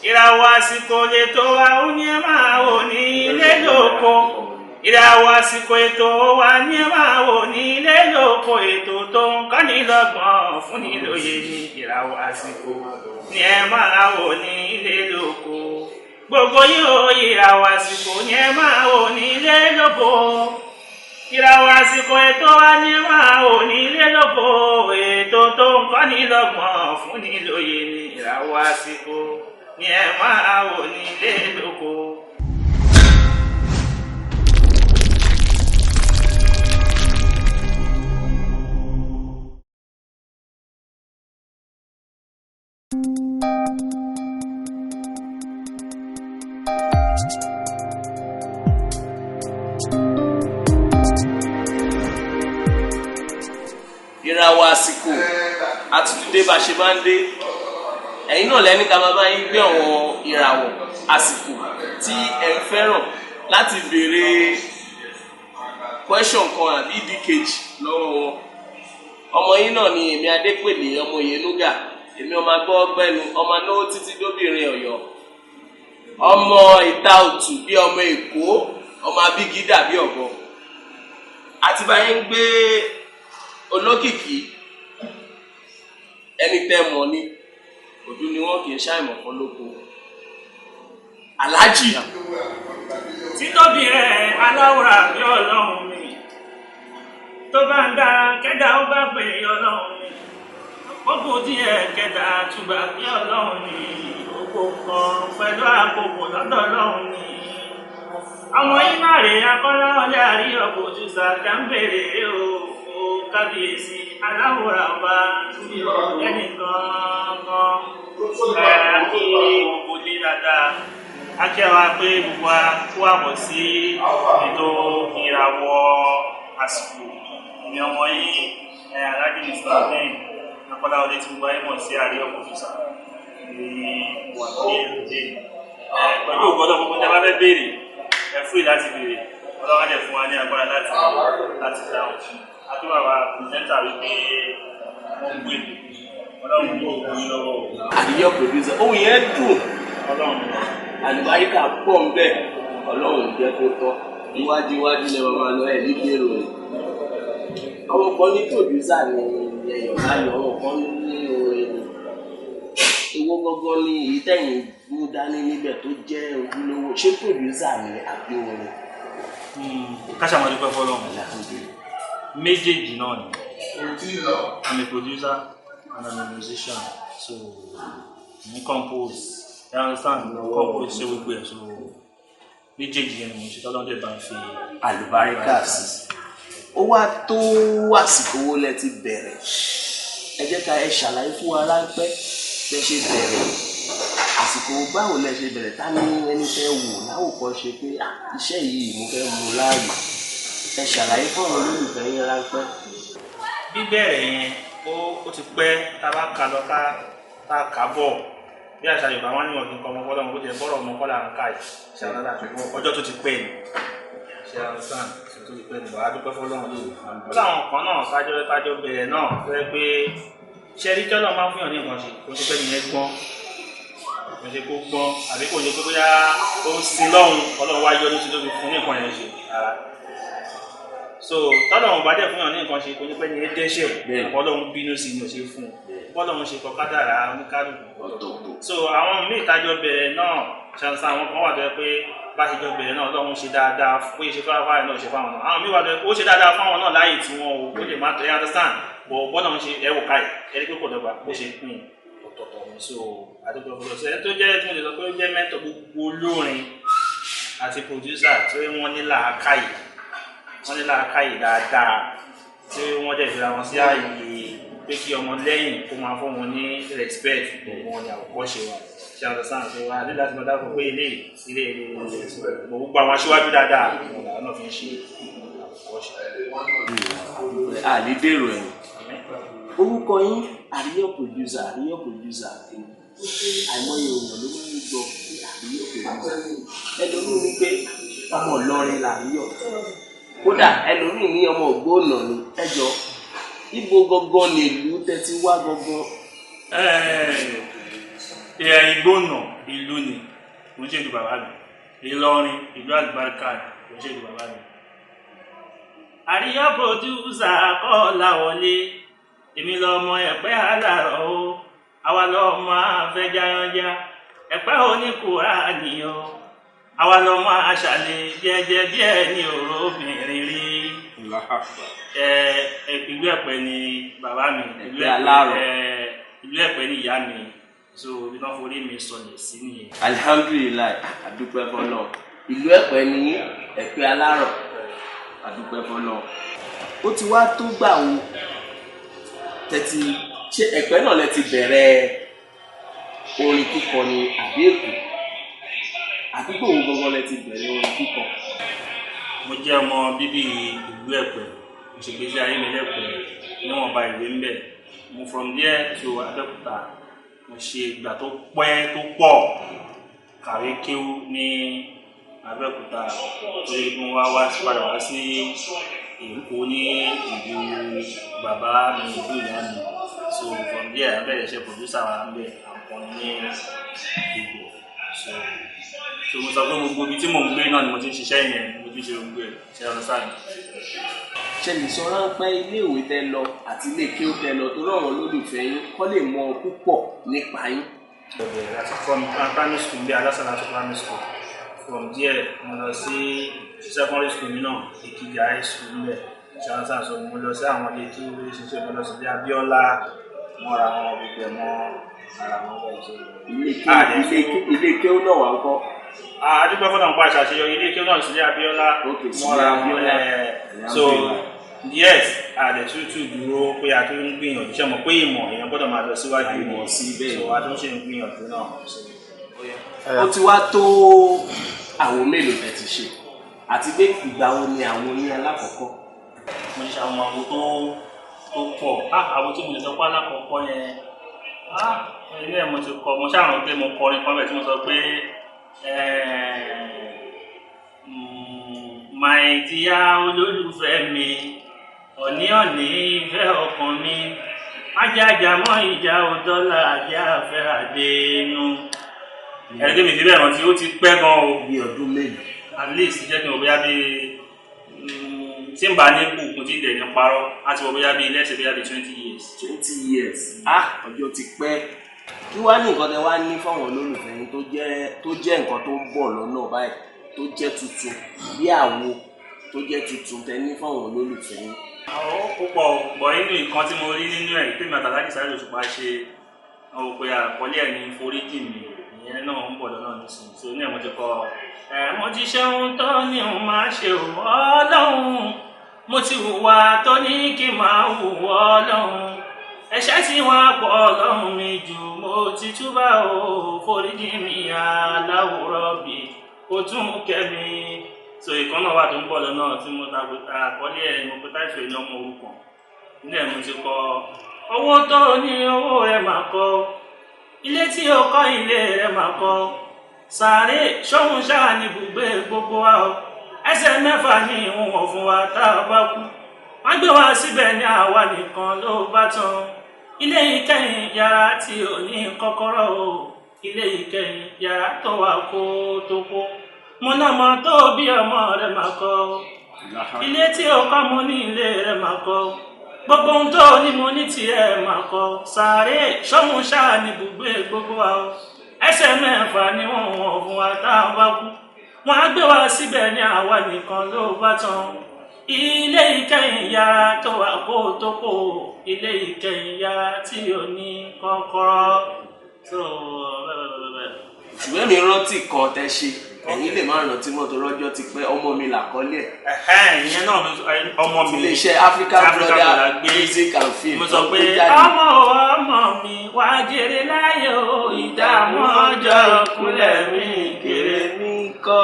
ìràwọ̀ àsìkò lè tó wa ó ní ẹ máa wò ní ilé lóko. ìràwọ̀ àsìkò ètò wa ní ẹ máa wò ní ilé lóko. ètò tó ń kọ́ni lọ́gbọ̀n fún ni lóye ní ìràwọ̀ àsìkò ní ẹ máa wò ní ilé lóko. gbogbo yóò ìràwọ̀ àsìkò ní ẹ máa wò ní ilé lóko. ìràwọ̀ àsìkò ètò wa ní ẹ máa wò ní ilé lóko. ètò tó ń kọ́ni lọ́gbọ̀n fún ni lóye ní ìràwọ̀ àsìkò ní ẹ máa wò ní ilé lóko. ìràwọ̀ àsìkò àtúndé bá ṣe máa ń dé ẹ̀yin náà lẹ́ni ká máa bá yín gbé àwọn ìràwọ̀ àsìkò tí ẹ ń fẹ́ràn láti béèrè question kan àbí ìdíkejì lọ́wọ́ wọn. ọmọ yín náà ni èmi Adépèlé ọmọ Yẹnúgà, èmi ọmọ agbọ́ ọgbẹ́nu ọmọ náwó títí dóbìnrin Ọ̀yọ́, ọmọ ìta òtù bí ọmọ Èkó, ọmọ abígídà bí ọ̀bọ. àti bá yín gbé olókìkí ẹni tẹ́ mọ̀ ni òdu ni wọn kì í ṣàìmọ̀ kan lóko Aláàjì. títóbi rẹ̀ aláwòrán bí Ọlọ́run mi tó bá ń dá kẹ́dà ó bá pè Ọlọ́run mi gbogbo díẹ̀ kẹ́dà túbà bí Ọlọ́run mi gbogbo kan pẹ̀lú àkókò lọ́dọ̀ Ọlọ́run mi. ọmọ yìí má rè akọ́lá ọlẹ́ àríyọ̀ kò tún sàkà ń bèrè o kábíyèsí aláwòrán bá ẹnìkan kan kí gbogbo dé dáadáa. a kí wa pé gbogbo wa kó àbọ̀ sí ètò ìràwọ̀ àsìkò ní ọmọ yìí Alhaji Mustapha akọ́lá ọlẹ́ tí gbogbo ayé mọ̀ sí àríyọ̀ kò tún sàkà ní wà ní èdè pẹ̀lú ògbọ́dọ̀ gbogbo tí a bá fẹ́ béèrè ẹ fúri láti béèrè ọlọ́wọ́ dẹ̀ fún wa ní agbára láti dáhùn. àdúrà wa pìrìsẹ́ńtà wípé wọ́n gbé Ọlọ́run ní òkú yín lọ́wọ́. Àríyọ̀ producer ohun yẹn dùn Ọlọ́run àlùbáríkà pọ̀ ń bẹ̀ Ọlọ́run jẹ́ kó tọ́ iwájú lẹ́wọ̀n máa lọ ẹ̀ nígbèrò rẹ̀. àwọn kan ní producer ni ẹ̀yọ̀ láyọ̀ àwọn kan ní orin ni owó gọ́gọ́ ní èyí tẹ̀yìn mú dání níbẹ̀ tó jẹ́ ojúlówó ṣé producer ni àbí orin. káṣà máa dúpẹ́ fọ́lọ́run méjèèjì náà ni. I'm a producer and I'm a musician, so we compose. You understand? We compose ṣe gbogbo ẹ̀, so méjèèjì yẹn ni mo ṣe tọ́lọ́ dẹ̀ bá ń fi àlùbáríkà sí. ó wá tó àsìkò wo lẹ ti bẹ̀rẹ̀ ẹ jẹ́ ká ẹ ṣàlàyé fún wa ráńpẹ́ bẹ́ ṣe bẹ̀rẹ̀ àsìkò báwo lẹ ṣe bẹ̀rẹ̀ tá ní ẹni fẹ́ wò láwòkọ́ ṣe pé iṣẹ́ yìí mo fẹ́ mú láàyè ẹ ṣàlàyé fún àwọn olólùfẹ́ yẹn ráńpẹ́. bíbẹ̀rẹ̀ yẹn ó ti pẹ́ tá a bá ka lọ ká kà bọ̀ bí àṣà Yorùbá wọn ní ọdún kan ọmọkọ́lá ọmọ bóde bọ́rọ̀ ọmọkọ́lá ń ká ìṣe àwọn aláṣẹ ọjọ́ tó ti pẹ́ ni ṣe àwọn sàn tó ti pẹ́ ni bọ̀ adúpẹ́ fọlọ́run lè ó láwọn kan náà tájọ́ bẹ̀rẹ̀ náà fẹ́ pé ṣe rí tọ́lọ́ máa ń fún yàn ní nǹkan ṣe kó ṣe pé nìyẹn gbọ́n kò ṣe kó gbọ́n àbí kò ṣe pé bóyá ó sin lọ́hùn Ọlọ́run wá yọ lóṣù tó fi fún ní nǹkan yẹn ṣe rárá. so tọ́lọ́run bá dẹ̀ fún yàn ní nǹkan ṣe kò ṣe pé nìyẹn dẹ́ṣẹ̀ Ọlọ́run bínú sí ni ò ṣe fún un Ọlọ́run ṣe kọ kádàrá oníkálùkù. so àwọn míì tájọ bẹ̀rẹ̀ náà ṣàǹsà àwọn kan wà tó yẹ pé bá ṣe jọ bẹ̀rẹ̀ náà Ọlọ́run ṣe dáadáa pé ṣe fáwọn náà ṣe fáwọn náà àwọn míì wà tó yẹ pé ó ṣe dáadáa fáwọn náà láyè tí wọn ò lè má tẹ̀lé understand bọ̀ Ọlọ́run ṣe ẹ̀wò káyì ẹni pé kò dọ́gba bó ṣe pín ọ̀tọ̀ọ̀tọ̀ ni. so àdúgbò ọ̀fọ̀lọ́sọ ẹni tó jẹ́ tí mo lè sọ pé ó jẹ́ mẹ́tọ̀ gbogbo olórin àti producer tí wọ́n ní làákàyè dáadáa tí wọ́n dẹ̀ fira wọn sí ààyè pé kí ọmọ lẹ́yìn kó máa fún wọn ní respect wọn ní àwòkọ́ṣe wọn ṣe àwọn ọ̀sán àti wọn nígbà tí wọ́n dákọ̀ pé ilé gbogbo àwọn aṣíwájú dáadáa wọn làwọn náà fi ń ṣe àwòkọ́ṣe. àlídèrò ẹ̀ orúkọ yín Àríyọ̀ producer àìmọye èèyàn ló máa ń gbọ́ Àríyọ̀ producer ẹlòmíì ní pé ọmọ Ìlọrin làríyọ̀ kódà ẹlòmíì ní ọmọ Ògbónà ni ẹjọ́ ibo gangan ni ìlú tẹ́tí wá gangan. Ìgbónà ìlú ni kò ń ṣe ìlú bàbá mi. Ìlọrin ìlú àlùbáríkà kò ń ṣe ìlú bàbá mi. Àríyá pòdúsà Kọ́lá wọlé, èmi lọmọ Ẹ̀pẹ́ Alárọ̀ o, àwa lọmọ afẹ́jáyánjá, Ẹ̀pẹ́ oníkùránì o, àwa lọmọ aṣàlẹ̀ jẹ́jẹ́ bí ẹni òró obìnrin rí. Ìlú Ẹ̀pẹ́ ni bàbá mi, ìlú Ẹ̀pẹ́ ni ìyá mi, so ibi náà forí mi sọlẹ̀ sí nìyẹn. Alhamdulilayi, adúpẹ́ fọ́lọ́run. Ìlú Ẹ̀pẹ́ ni Ẹ̀pẹ́ Alárọ̀, adúpẹ́ fọ́lọ́run. Ó ti wá tó gbà wo tẹ́tí ṣé Ẹ̀pẹ́ náà lẹ ti bẹ̀rẹ̀ orin kíkọ ni àbí Èkó? Àdúgbò wo gbogbo lẹ ti bẹ̀rẹ̀ orin kíkọ? Mo jẹ́ ọmọ bíbí ìlú Ẹ̀pẹ́, mo ṣe gbèsè ayé mi lẹ́pẹ́ níwọ̀nba ìwé ń bẹ̀. Mo from there to Abẹ́òkúta, mo ṣe ìgbà tó pẹ́ tó pọ̀ kàwé kéwú ní Abẹ́òkúta, torí mo wá padà wá sí Èkó ní ìlú bàbá mi, ìlú ìyá mi. So from there abẹ́rẹ́ ṣe producer wa ń bẹ̀ àwọn ní Ìgbò. So mo sọ pé gbogbo ibi tí mò ń gbé náà ni mo ti ń ṣiṣẹ́ yẹn, mo ti ń ṣe gbogbo ẹ̀ ṣe ọ̀rọ̀ sáà. Ṣé lè sọ ráńpẹ́ ilé ìwé tẹ lọ àti ilé kéwú tẹ lọ tó rọrùn lólùfẹ́ yín kọ́ lè mọ púpọ̀ nípa yín? From primary school bí Alásàlá to primary school, from there mo lọ sí secondary school mi náà, Èkìtì high school níbẹ̀ ṣe ọ̀rọ̀ sáà. So mo lọ sí àwọn ilé tí ó ṣiṣẹ́, mo lọ sí bí Abíọ́lá, mo ra àwọn gbogbo ẹ̀ mọ́ ara wọn bẹ́ẹ̀ ṣe. Ilé kéwú náà wà ń kọ́? Adúgbò fọ́nà ń pa àṣàṣeyọrí ilé kéwú náà sí ilé Abíọ́lá, mo ra àwọn so yes, àdẹ̀tútù dúró pé a tún ń gbìyànjú, ṣe mọ̀ pé ìmọ̀ èèyàn gbọ́dọ̀ máa lọ síwájú ìmọ̀ sí bẹ́ẹ̀, so a tún ṣe ń gbìyànjú náà. Ó ti wá tó àwo mélòó tẹ́ ti ṣe àti pé ìgbà wo ni àwọn yín alákọ̀ọ́kọ́? Mo ṣe àwọn àwo tó pọ̀. Àwo tí mo lè sọ pé alákọ̀ọ́kọ́ yẹn ilé ẹ̀ mo ti kọ, mo ṣàrùn pé mo kọrin kan bẹ́ẹ̀ tí mo sọ pé my dear olólùfẹ́ mi, ọ̀ní ìfẹ́ ọkàn mi, májájà mọ́ ìjà òdọ́là àjẹ́ àfẹ́ àdénú. Ẹ̀rẹ́dẹ́ mi ti bẹ̀rẹ̀ rántí, ó ti pẹ́ gan o. Bí ọdún mélòó? At least jẹ́ kí n wò bóyá bí tí n bá ní kùkùn tí ìdẹ̀ ní parọ́, láti wò bóyá bí lẹ́sẹ̀ bóyá bí 20 years. 20 years. Ọjọ́ ti pẹ́. Kí wá ní nǹkan tẹ wá ní fáwọn olólùfẹ́ yín tó jẹ́ nǹkan tó ń bọ̀ lọ́nà báyìí tó jẹ́ tuntun, bí àwo tó jẹ́ tuntun tẹ ní fáwọn olólùfẹ́ yín? Àwọn púpọ̀ bọ̀ nínú nǹkan tí mo rí nínú ẹ̀ pé màtà láti Saheed Òṣùpá ṣe àwọn òpè àkọlé ẹ̀ ní foríjì mi, ìyẹn náà ń bọ̀ lọ́nà nísìnyí. So ní ẹ̀ mo ti kọ́ mo ti ṣe ohun tó ní òun máa ṣe Ọlọ́run, mo ti hùwà tó ní kí n máa hùwà Ọlọ́run, ẹ̀ṣẹ̀ tí wọ́n pọ̀ Ọlọ́run mi jù, mo ti túbà o, foríjì mi aláwòrán bí o tún kẹ́mi. So ìkan náà wà tó ń bọ̀ lọ́nà tí mo ta àkọlé ẹ̀ mo pẹ́ táìsù ẹ̀ ní ọmọ òrukàn. Ní ẹ̀ mo ti kọ́ owó tó ní owó rẹ̀ máa kọ́, ilé tí o kọ́ ilé rẹ̀ máa kọ́, sàárè ṣóhun ṣáà ní ibùgbé gbogbo wa o, ẹsẹ̀ mẹ́fà ní ìwọ̀n fún wa tá a bá kú, wọ́n gbé wa síbẹ̀ ní àwa nìkan ló bá tán. Ilé ìkẹyìn yàrá tí ò ní kọ́kọ́rọ́ o, ilé ìkẹyìn yàrá tó wà kó tó kó, mo náà mọ tó bí ọmọ rẹ̀ máa kọ́, ilé tí o kọ́ mo ní ilé rẹ̀ máa kọ́, gbogbo ohun tó ní mo ní tiẹ̀ máa kọ́, sàárè ṣóhun ṣáà ní ibùgbé gbogbo wa o, ẹsẹ̀ mẹ́fà ní wọ́n fún wa tá a bá kú, wọ́n á gbé wa síbẹ̀ ní àwa nìkan ló bá tán. Ilé ìkẹyìn yàrá tó wà kó tó kó, ilé ìkẹyìn yàrá tí ò ní kọ́kọ́rọ́. Ṣùgbọ́n mi rántí kan tẹ́ ṣe, ẹ̀yin lè má rántí mọ́ tó rọ́jọ́ ti pẹ́, ọmọ mi làkọ́lé ẹ̀. Ìyẹn náà ọmọ mi lè ṣe African Brother Music and Film. Mo sọ pé ọmọ mi wá jèrè láyé o, ìdààmú ọjọ́ kúnlẹ̀ mi kéré mi kọ́.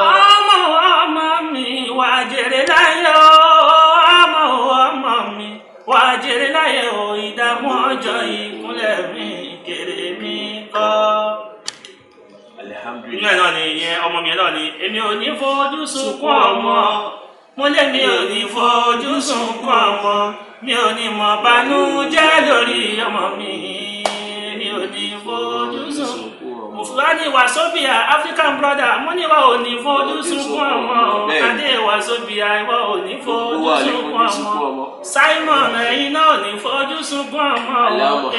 Ọmọ mi wá jèrè láyé o, ọmọ mi wá jèrè láyé o, ìdààmú ọjọ́ ìkúnlẹ̀ mi kéré mi kọ́. Inú ẹ̀ náà ni ìyẹn ọmọ mi náà ni èmi ò ní fojú sunkún ọmọ, mo lé mi ò ní fojú sunkún ọmọ, mi ò ní mọ̀ bànújẹ́ lórí ọmọ mi, mi ò ní fojú sunkún Fúlàní Wàsóbìà African brother mo ní wa ò ní fojú sunkún ọmọ Adé Wàsóbìà ìwọ ò ní fojú sunkún ọmọ Simon ẹ̀yin náà ò ní fojú sunkún ọmọ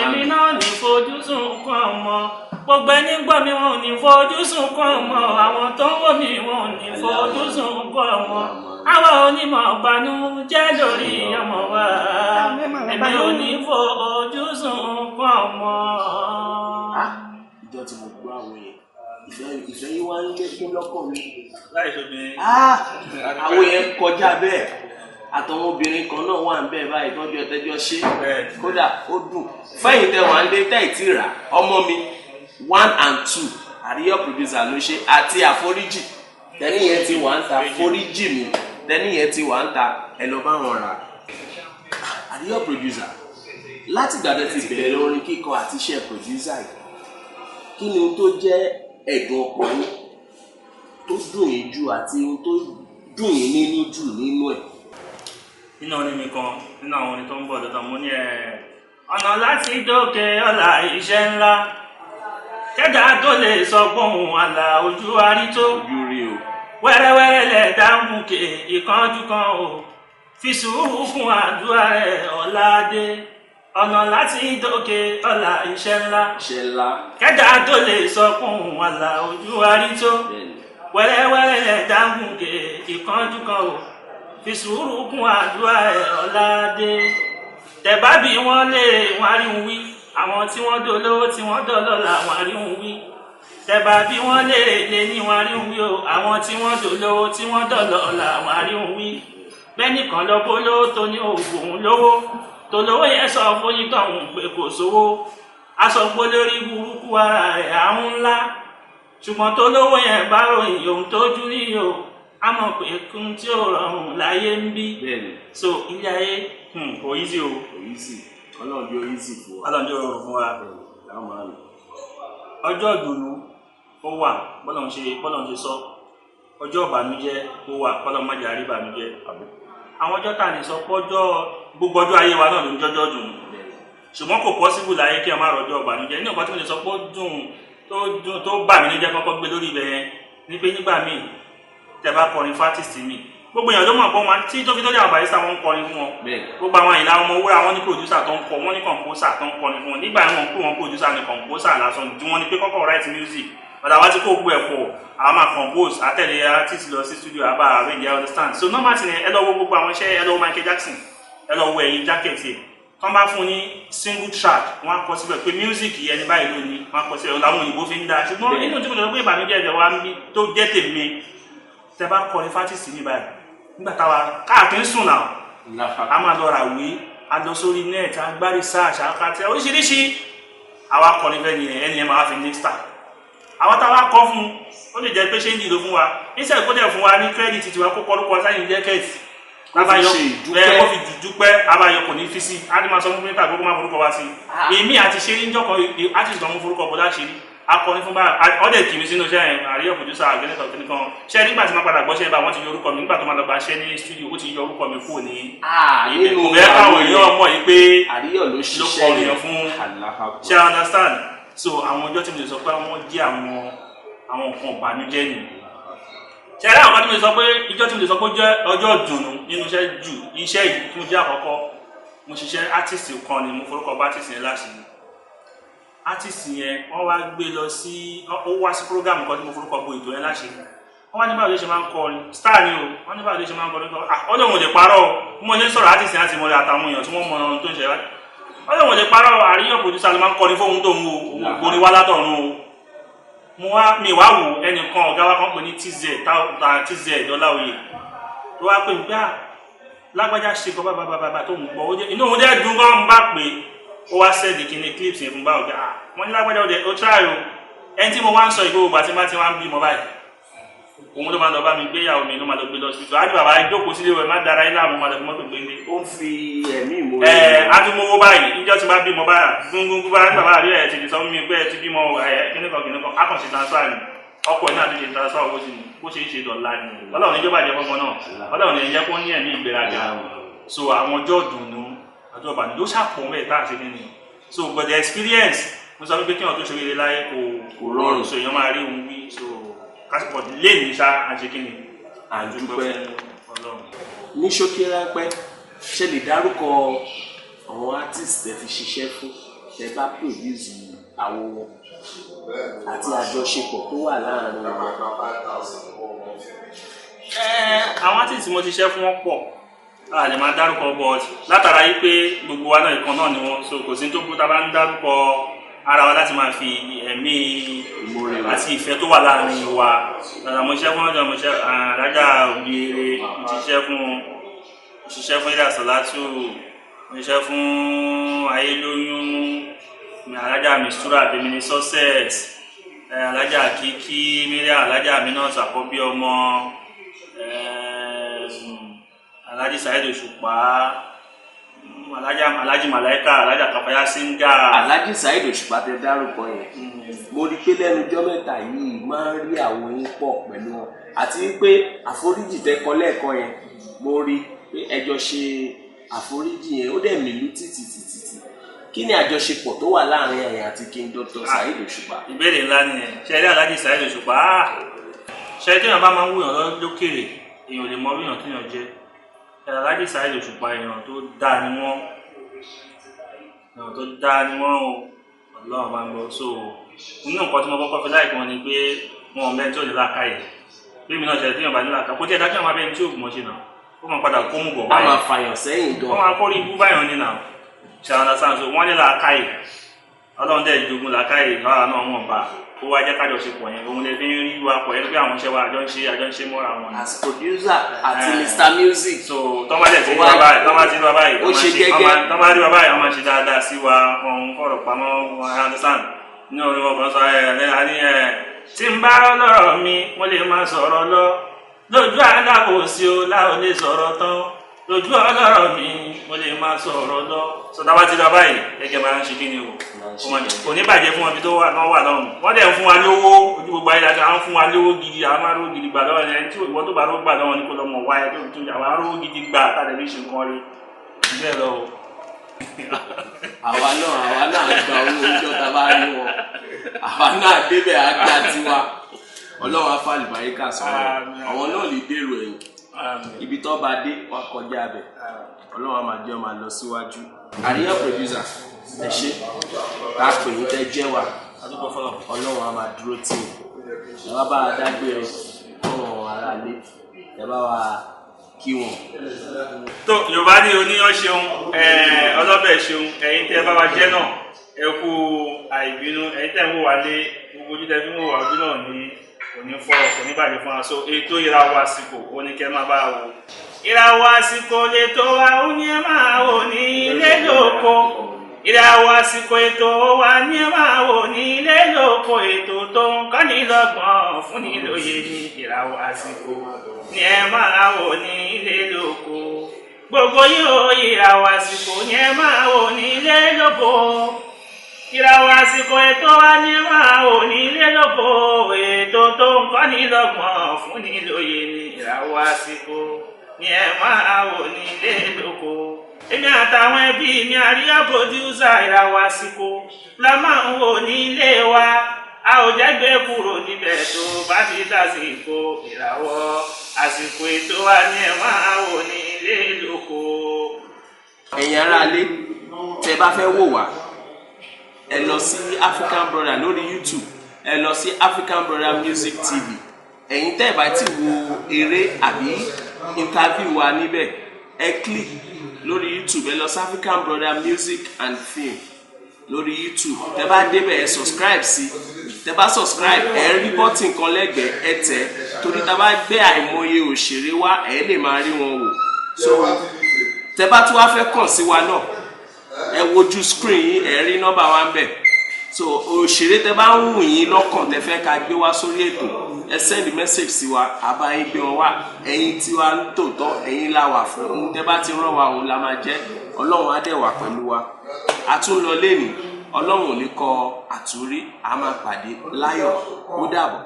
èmi náà ò ní fojú sunkún ọmọ gbogbo ẹni gbọ́ mi wọn ò ní fojú sunkún ọmọ àwọn tó ń wò mí wọn ò ní fojú sunkún ọmọ àwọn onímọ̀ ìbànújẹ́ lórí ọmọ wa èmi ò ní fojú sunkún ọmọ. Ìjọ tí mo gbọ́ àwọn yẹn ìfẹ́ yín wá ń lékún lọ́kàn mi. Láì tóbi. Àwọn yẹn kọjá bẹ́ẹ̀ àtọwọn obìnrin kan náà wà ń bẹ́ẹ̀ báyìí tọ́jú ẹ̀tẹ́jọ́ ṣe kódà ó dùn fẹ́yìn tẹ wà ń lé tẹ́ ìtì rà ọmọ mi 1 and 2 Àríyọ̀ producer ló ṣe àti àforíjì tẹ́ni yẹn ti wà ń ta foríjì mi tẹ́ni yẹn ti wà ń ta ẹ lọ bá wọn rà. Àríyọ̀ producer láti gbàdọ̀ ti bẹ̀rẹ̀ orin kíkọ àti iṣẹ́ producer yìí kí ni ohun tó jẹ́ ẹ̀dùn ọkàn yín tó dùn yín jù àti ohun tó dùn yín nínú jù nínú ẹ̀. Nínú orin mi kan nínú àwọn orin tó ń bọ̀ dandan mo ní ọ̀nà láti dókè ọ̀la iṣẹ́ ńlá kẹ́dà tó lè sọ gbóhùn àlà ojú arí tó wẹ́rẹ́wẹ́rẹ́ lẹ̀ dáhùnkè ìkánjú kan o fi sùúrù fún àdúrà rẹ̀ ọ̀làdé ọ̀nà láti dókè ọ̀la iṣẹ́ ńlá kẹ́dà tó lè sọ gbóhùn àlà ojú arí tó wẹ́rẹ́wẹ́rẹ́ lẹ̀ dáhùnkè ìkánjú kan o fi sùúrù kún àdúrà ẹ̀ ọ̀làdé tẹ̀bá bí wọ́n lè wọ́n rí ń wí àwọn tí wọ́n dolówó tí wọ́n dọ́lọ́lá wọ́n rí ń wí tẹ̀bá bí wọ́n lè ní wọ́n rí ń wí o àwọn tí wọ́n dolówó tí wọ́n dọ́lọ́lá wọ́n rí ń wí bẹ́nìkan lọ́bó lówó tó ní òògùn lówó tó lówó yẹn sọ fún yín tọ̀hún pé kò sówó aṣọ́gbó lórí burúkú ara rẹ̀ àrùn ńlá ṣùgbọ́n tó lówó yẹn bá ròyìn ohun tójú rí o a mọ̀ pé kún tí ó rọrùn láyé ń bí so ilé ayé kò easy o Ọlọ́run jẹ́ easy fún wa Ọlọ́run jẹ́ rọrùn fún wa ọjọ́ ìdùnnú ó wà bọ́lọ̀ ń ṣe sọ ọjọ́ ìbànújẹ́ ó wà bọ́lọ̀ má jẹ́ àrí ìbànújẹ́ àwọn ọjọ́ tà ní sọ pọ́jọ́ gbogbo ọjọ́ ayé wa náà ló ń jọjọ́ dùn ṣùgbọ́n kò possible láyé kí a má rọjọ́ ìbànújẹ́ nínú ọ̀pá tí mo lè sọ pé ó dùn tó bà mí níjẹ́ kọ́kọ́ gbé lórí ibẹ̀ yẹn ní pé nígbà míì tẹ́bá kọrin fátìsì mi gbogbo èèyàn ló mọ̀ pé wọn tí tó fi tọ́jú àwọn barista wọn ń kọrin fún wọn gbogbo àwọn ìlà ọmọ wúrà wọn ní producer tó ń kọ wọn ní composer tó ń kọrin fún wọn nígbà wọn pé wọn producer ní composer lásán tí wọn ní pé kọ́kọ́ write music ọ̀dà wá tí kò gbọ́ ẹ̀pọ̀ àwọn máa compose àtẹ̀lé artist lọ sí studio àbá arrange I understand so normal ti ní ẹ lọ wo gbogbo àwọn iṣẹ́ ẹ lọ wo Michael Jackson ẹ lọ wo ẹ̀yìn jacket yẹ tó ń bá fún ní single track wọn kọ síbẹ̀ pé music yẹn ní báyìí lónìí wọn kọ síbẹ̀ làwọn òyìnbó fi ń dá ṣùgbọ́n nínú tí mo lọ pé ìbànújẹ́ ẹ̀jẹ̀ wa ń bí tó jẹ́ tèmi tẹ bá kọrin fátìsì ní báyìí nígbà táwa káàkiri sùn náà a máa lọ ràwé a lọ sórí net a gbá research àkàtẹ oríṣiríṣi àwa kọrin fẹ́ ni ẹni ẹ máa fi next star àwọn táwa kọ fún ó lè jẹ́ pé ṣé ń dìlò fún wa níṣẹ́ ìkọ́dẹ̀ fún wa ní credit tiwa kó kọ́ lóko sáyìn jacket lábàáyọ kó fi dúpẹ́ àbáyọ kò ní fi sí á ti máa sọ fún pínlẹ̀ àgbókò máa forúkọ wá sí èmi àti ṣe ní jọkọ àti ìsọmú forúkọ bọ́lá ṣe rí akọrin fún bá ọdẹ kìmí sínú iṣẹ́ Àríyọ̀ producer àgbẹnẹtọ kìnìkan ṣe nígbà tí máa padà gbọ́ ṣe bá wọn ti yọ orúkọ mi nígbà tó máa lọ bá ṣe ní studio ó ti yọ orúkọ mi kúrò ní ìbẹ̀kùn bẹ́ẹ̀ káwọn èèyàn mọ̀ yìí pé Àríyọ̀ ló kọrin fún ṣe understand so àwọn ọjọ́ tí mo lè sọ pé wọ́n jẹ́ àwọn nǹkan ìbànújẹ́ nì ṣe ẹ̀rẹ́ àwọn kan tí mo lè sọ pé ìjọ tí mo lè sọ pé jẹ́ ọjọ́ ìdùnnú nínú iṣẹ́ jù iṣẹ́ yìí fún jẹ́ àkọ́kọ́ mo ṣiṣẹ́ artist kan ni mo forúkọ bá artist yẹn láṣìírí artist yẹn wọ́n wá gbé lọ sí ó wá sí program kan tí mo forúkọ bo ètò yẹn láṣẹ wọ́n wá ní báwo ló ṣe máa ń kọrin star ni o wọ́n ní báwo ló ṣe máa ń kọrin ó lóun ò lè parọ́ o bí mo ṣe ń sọ̀rọ̀ artist yẹn àti mo rẹ̀ àtàwọn èèyàn tí wọ́n mọ ohun tó ń ṣe wá ó lóun ò lè parọ́ Àríyọ̀ producer ló máa ń kọrin fóun tó ń wo ògbóni wá látọ̀run o mi wá wò ẹnìkan ọ̀gá wa kan pè ní TZ Dọ́láoyè tó wá pè mí pé lágbájá ṣe kọ́ bàbá tó ń gbọ́ inú òun dẹ́ dùn gan bá pè ó wá sẹ́ẹ̀dì kí ni clips yẹn fún bá ọ̀gá wọ́n ní lágbájá ó try o ẹni tí mo wá ń sọ ìgbówó gbà tí má ti wá ń bí mo báyìí òun ló máa lọ bá mi gbéyàwó mi ló máa lọ gbé lọ sí ìtò àti bàbá ìjókòó sílé rẹ̀ má dára ilé àwọn ọmọdé mọ́tò gbé ilé. ó ń fi ẹ̀mí ìmọ̀ adúmọ̀wó báyìí níjọ́ tí bá bímọ báyà gbúngbùngbùn bá bàbá àríyá ẹ̀ ti di sọ fún mi pé ẹ ti bímọ kìnnìkan akọ̀ṣe transfer ni ọkọ̀ iná àti ṣe transfer owó sí ni bó ṣe ń ṣe dọ̀la ni Ọlọ́run níjọba jẹ fọmọ náà Ọlọ́run ní ẹ̀yẹ kó ní ẹ̀mí ìgbéraga so àwọn ọjọ́ ìdùnnú ọjọ́ ìbànújẹ́ ó ṣàpọ̀ mẹ́ẹ̀ tá à ṣe nínú so but the experience mo sọ pé kí wọn tó ṣe rere láyé kò rọrùn so èèyàn máa rí òun wí so kásìkò lẹ́yìn ṣá àṣekínni àdúpẹ́ ní ṣókí ráńpẹ́ ṣe lè dárúkọ àwọn artist tẹ́ fi ṣiṣẹ́ fún tẹ́ bá produce àwọn wọn àti àjọṣepọ̀ tó wà láàrin wọn. àwọn artist mo ti ṣiṣẹ́ fún wọn pọ̀ a lè máa dárúkọ bọ́ látara yí pé gbogbo wa náà ìkan náà ni wọn so kò sí tó kú tá a bá ń dárúkọ ara wa láti máa fi ẹ̀mí àti ìfẹ́ tó wà láàrin wa mo ṣiṣẹ́ fún ọjọ́ mo ṣe Alájà Òbíire mo ṣiṣẹ́ fún Ìdá Sọ̀látù mo ṣiṣẹ́ fún Ayélóyún Alájà Mistura Bemini Success Alájà Kiki Miriam Alájà Aminat Àkọ́bí ọmọ Alhaji Saheed Òṣùpá Alhaji Malaika Alájà Kafaya Singa. Alhaji Saheed Òṣùpá tẹ́ dárúkọ yẹn mo rí pé lẹ́nu ọjọ́ mẹ́ta yìí máa ń rí àwọn yín pọ̀ pẹ̀lú wọn àti pé àforíjì tẹ́ kọ lẹ́ẹ̀kan yẹn mo rí pé ẹjọ́ ṣe àforíjì yẹn ó dẹ̀ mìlú títì kí ni àjọṣepọ̀ tó wà láàrin ẹ̀yin àti King Dr. Saheed Òṣùpá. ìbéèrè ńlá nìyẹn ṣe rí Alhaji Saheed Òṣùpá ṣe tí èèyàn bá máa ń wúyàn lókèrè èèyàn lè mọ wíyàn tí èèyàn jẹ Alhaji Saheed Òṣùpá èèyàn tó dáa ni wọ́n o Ọlọ́run máa ń gbọ́ so nínú nǹkan tí mo kọ́kọ́ fi láìpẹ́ wọn ni pé wọn ò mẹ́ni tí ò ní làákàyè bí mi náà ṣe tí èèyàn bá ní làákàyè kò tí ẹ dájú àwọn abẹ́ni tí ò gbọ́n ṣe náà ó máa padà kó mú bọ̀ báyìí. a máa fàyàn sẹ́yìn gan. wọ́n máa kọ́ rí ibú báyọ̀ ní náà ṣàlàyé sáà so wọ́n ní làákàyè Ọlọ́run dẹ̀ ìjogun làákàyè lára náà wọ́n bá ó wá jẹ́ kájọṣepọ̀ yẹn òun lè fi ń rí wa pọ̀ yẹn pé àwọn iṣẹ́ wa àjọ ń ṣe mọ́ra wọn. as producer àti Mr Music. so tọ́mọdé ti rí wa báyìí ó ṣe gẹ́gẹ́ tọ́mọdé rí wa báyìí wọ́n máa ṣe dáadáa sí wa wọn fọ̀rọ̀ pamọ́ wọn understand ní orí wọn kan sọ tí n bá lọ́rọ̀ mi mo lè máa sọ̀rọ̀ lọ lójú alábòsí o láò lè sọ̀rọ̀ tán lójú ọlọ́rọ̀ mi mo lè máa sọ̀rọ̀ lọ sọ tábà ti lọ báyìí gẹ́gẹ́ máa ń ṣe kí ni o kò ní bàjẹ́ fún wọn bí tó wà lọ́rùn wọ́n dẹ̀ ń fún wa lówó ojú gbogbo ayé láti àwọn fún wa lówó gidi àwọn máa rówó gidi gbà lọ́wọ́ ẹni tí ìwọ tó bá rówó gbà lọ́wọ́ ní kó lọ́mọ wáyé tó tún àwọn rówó gidi gbà tàbí bí ṣe nǹkan rí bẹ́ẹ̀ lọ. àwa náà gba owó oúnjẹ tá a bá rí wọn àwa náà débẹ̀ á gbá tiwa Ọlọ́run afáàlì bàríkà sọ̀rọ̀ àwọn náà lè dèrò ẹ̀yìn ibi tó bá dé wọn kọjá abẹ Ọlọ́run á máa jẹ́ ọmọ lọ síwájú. àríyá producer ẹ ṣe ká pè ní tẹ jẹ́ wà Ọlọ́run á máa dúró tì í ẹ bá bá a dágbére fún ara lé ẹ bá wa kí wọn. tó Yorùbá ní oníyàn ṣeun ọlọ́bẹ̀ ṣeun ẹ̀yin tẹ́ bá wa jẹ́ náà ẹ kú àìbínú ẹ̀yin tẹ́ ń wò wá lé gbogbo ojú tẹ́ fi ń wò wá ojú náà ní òní fọ́rọ̀ kò ní bàjẹ́ fún wa so ètò ìràwọ̀ àsìkò ó ní kẹ́ máa bá wò ìràwọ̀ àsìkò lè tó wa ó ní ẹ máa wò ní ilé lóko ìràwọ̀ àsìkò ètò wa ní ẹ máa wò ní ilé lóko ètò tó ń kọ́ni lọ́gbọ̀n fún ni lóye ní ìràwọ̀ àsìkò ní ẹ máa wò ní ilé lóko gbogbo yóò ìràwọ̀ àsìkò ní ẹ máa wò ní ilé lóko ìràwọ̀ àsìkò ètò wa ní ẹ máa wò ní ilé lóko ètò tó ń kọ́ni lọ́gbọ̀n fún ni lóye ní ìràwọ̀ àsìkò ní ẹ máa wò ní ilé lóko èmi àtàwọn ẹbí mi àríyá pòdúsà ìràwọ̀ àsìkò la máa ń wò ní ilé wa a ò jẹ́ gbé kúrò níbẹ̀ tó bá ti dásìkò ìràwọ̀ àsìkò ètò wa ní ẹ máa wò ní ilé lóko. ẹ̀yin aráalé tẹ́ bá fẹ́ wò wá ẹ lọ sí African Brother lórí YouTube ẹ lọ sí African Brother Music TV ẹ̀yin tẹ́ bá ti wo eré àbí interview wa níbẹ̀ ẹ click lórí YouTube ẹ lọ sí African Brother Music and Film lórí YouTube tẹ́ bá débẹ̀ ẹ subscribe sí tẹ́ bá subscribe ẹ rí bọ́tìn kan lẹ́gbẹ̀ẹ́ ẹ tẹ̀ torí tá bá gbé àìmọye òṣèré wá ẹ lè máa rí wọn wò so tẹ́ bá tún wá fẹ́ kàn sí wa náà ẹ wojú screen yín ẹ rí nọ́mbà wa ń bẹ̀ so òṣèré tẹ́ bá ń wù yín lọ́kàn tẹ́ fẹ́ ká gbé wá sórí ètò ẹ send message sí wa àbá yín gbé wọn wá ẹ̀yin tí wàá ń tòótọ́ ẹ̀yin la wà fún un tẹ́ bá ti rán wa òun la máa jẹ́ Ọlọ́run á dẹ̀ wà pẹ̀lú wa a tún lọ lẹ́nu Ọlọ́run ò ní kọ àtúrí a máa pàdé láyọ̀ ó dàbọ̀.